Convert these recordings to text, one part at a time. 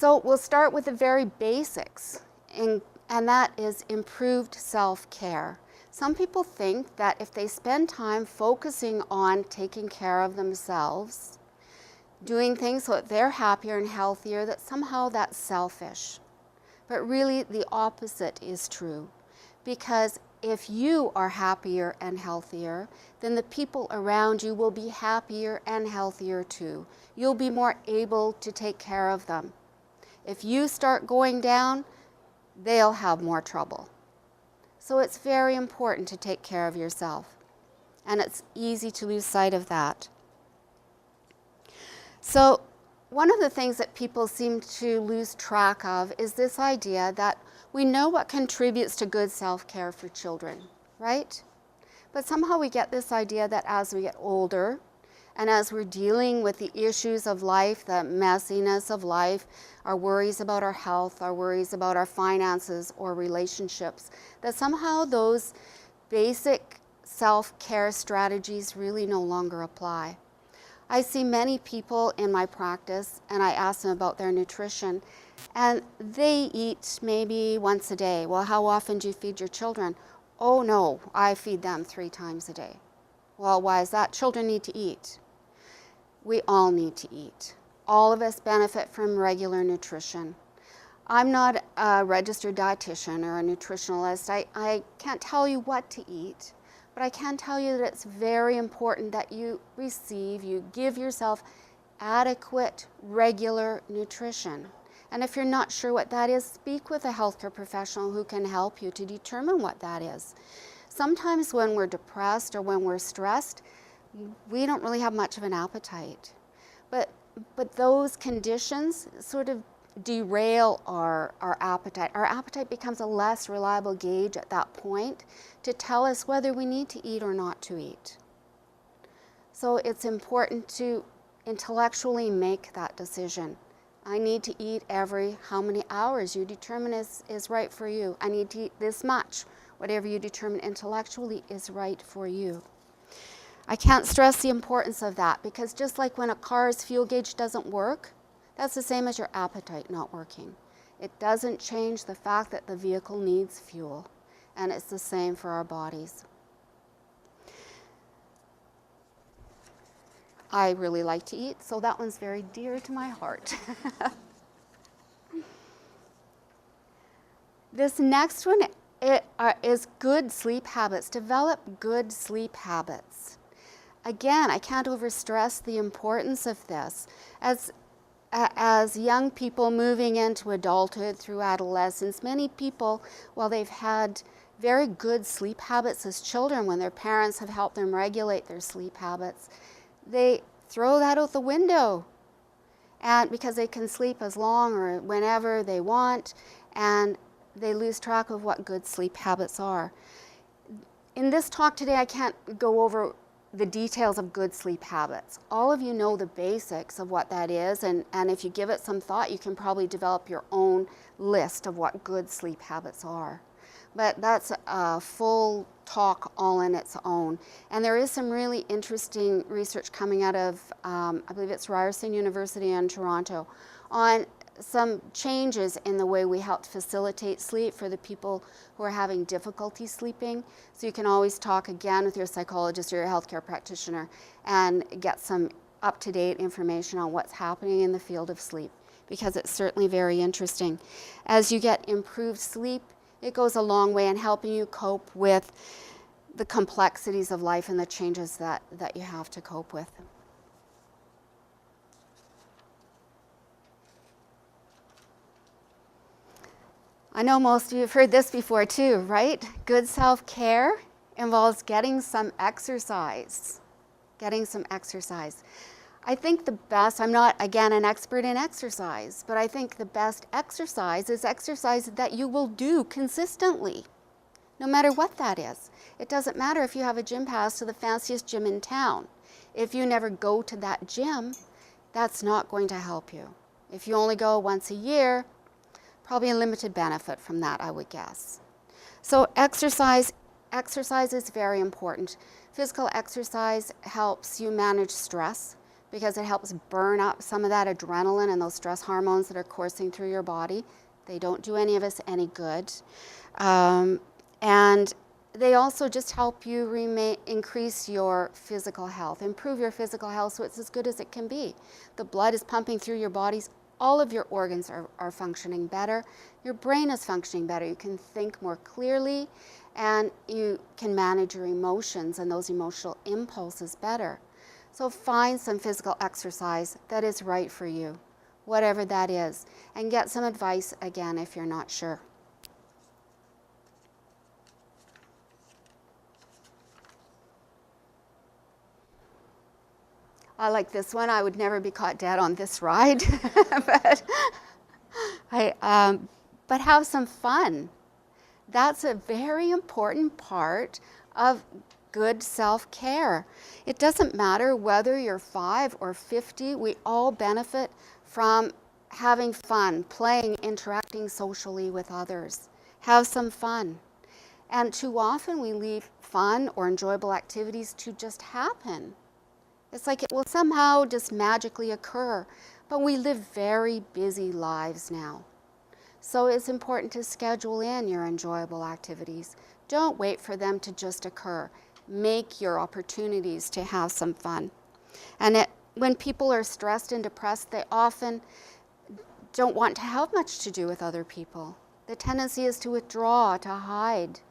So we'll start with the very basics, and that is improved self-care. Some people think that if they spend time focusing on taking care of themselves, doing things so that they're happier and healthier, that somehow that's selfish. But really the opposite is true, because if you are happier and healthier, then the people around you will be happier and healthier too. You'll be more able to take care of them. If you start going down, they'll have more trouble. So it's very important to take care of yourself. And it's easy to lose sight of that. So one of the things that people seem to lose track of is this idea that we know what contributes to good self-care for children, right? But somehow we get this idea that as we get older, and as we're dealing with the issues of life, the messiness of life, our worries about our health, our worries about our finances or relationships, that somehow those basic self-care strategies really no longer apply. I see many people in my practice and I ask them about their nutrition, and they eat maybe once a day. Well, how often do you feed your children? Oh no, I feed them 3 times a day. Well, why is that? Children need to eat. We all need to eat. All of us benefit from regular nutrition. I'm not a registered dietitian or a nutritionalist. I can't tell you what to eat, but I can tell you that it's very important that you give yourself adequate, regular nutrition. And if you're not sure what that is, speak with a healthcare professional who can help you to determine what that is. Sometimes when we're depressed or when we're stressed, we don't really have much of an appetite. But those conditions sort of derail our appetite. Our appetite becomes a less reliable gauge at that point to tell us whether we need to eat or not to eat. So it's important to intellectually make that decision. I need to eat every how many hours you determine is right for you. I need to eat this much. Whatever you determine intellectually is right for you. I can't stress the importance of that, because just like when a car's fuel gauge doesn't work, that's the same as your appetite not working. It doesn't change the fact that the vehicle needs fuel, and it's the same for our bodies. I really like to eat, so that one's very dear to my heart. This next one is good sleep habits. Develop good sleep habits. Again, I can't overstress the importance of this. As young people moving into adulthood through adolescence, many people, while they've had very good sleep habits as children, when their parents have helped them regulate their sleep habits, they throw that out the window, and because they can sleep as long or whenever they want, and they lose track of what good sleep habits are. In this talk today, I can't go over the details of good sleep habits. All of you know the basics of what that is, and if you give it some thought, you can probably develop your own list of what good sleep habits are. But that's a full talk all in its own. And there is some really interesting research coming out of, I believe it's Ryerson University in Toronto, on some changes in the way we help facilitate sleep for the people who are having difficulty sleeping. So you can always talk again with your psychologist or your healthcare practitioner and get some up-to-date information on what's happening in the field of sleep, because it's certainly very interesting. As you get improved sleep, it goes a long way in helping you cope with the complexities of life and the changes that you have to cope with. I know most of you have heard this before too, right? Good self-care involves getting some exercise. Getting some exercise. I think the best, I'm not, again, an expert in exercise, but I think the best exercise is exercise that you will do consistently, no matter what that is. It doesn't matter if you have a gym pass to the fanciest gym in town. If you never go to that gym, that's not going to help you. If you only go once a year, probably a limited benefit from that, I would guess. So exercise is very important. Physical exercise helps you manage stress, because it helps burn up some of that adrenaline and those stress hormones that are coursing through your body. They don't do any of us any good. And they also just help you increase your physical health, improve your physical health so it's as good as it can be. The blood is pumping through your bodies. All of your organs are functioning better. Your brain is functioning better. You can think more clearly, and you can manage your emotions and those emotional impulses better. So find some physical exercise that is right for you, whatever that is, and get some advice again if you're not sure. I like this one. I would never be caught dead on this ride, but have some fun. That's a very important part of good self-care. It doesn't matter whether you're 5 or 50, we all benefit from having fun, playing, interacting socially with others. Have some fun. And too often we leave fun or enjoyable activities to just happen. It's like it will somehow just magically occur, but we live very busy lives now. So it's important to schedule in your enjoyable activities. Don't wait for them to just occur. Make your opportunities to have some fun. And when people are stressed and depressed, they often don't want to have much to do with other people. The tendency is to withdraw, to hide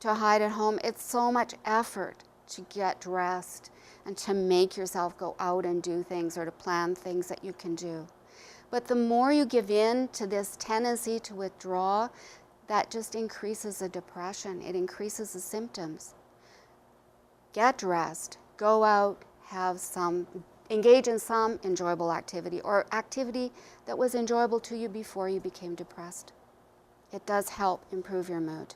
at home. It's so much effort to get dressed and to make yourself go out and do things or to plan things that you can do. But the more you give in to this tendency to withdraw, that just increases the depression. It increases the symptoms. Get dressed, go out, engage in some enjoyable activity or activity that was enjoyable to you before you became depressed. It does help improve your mood.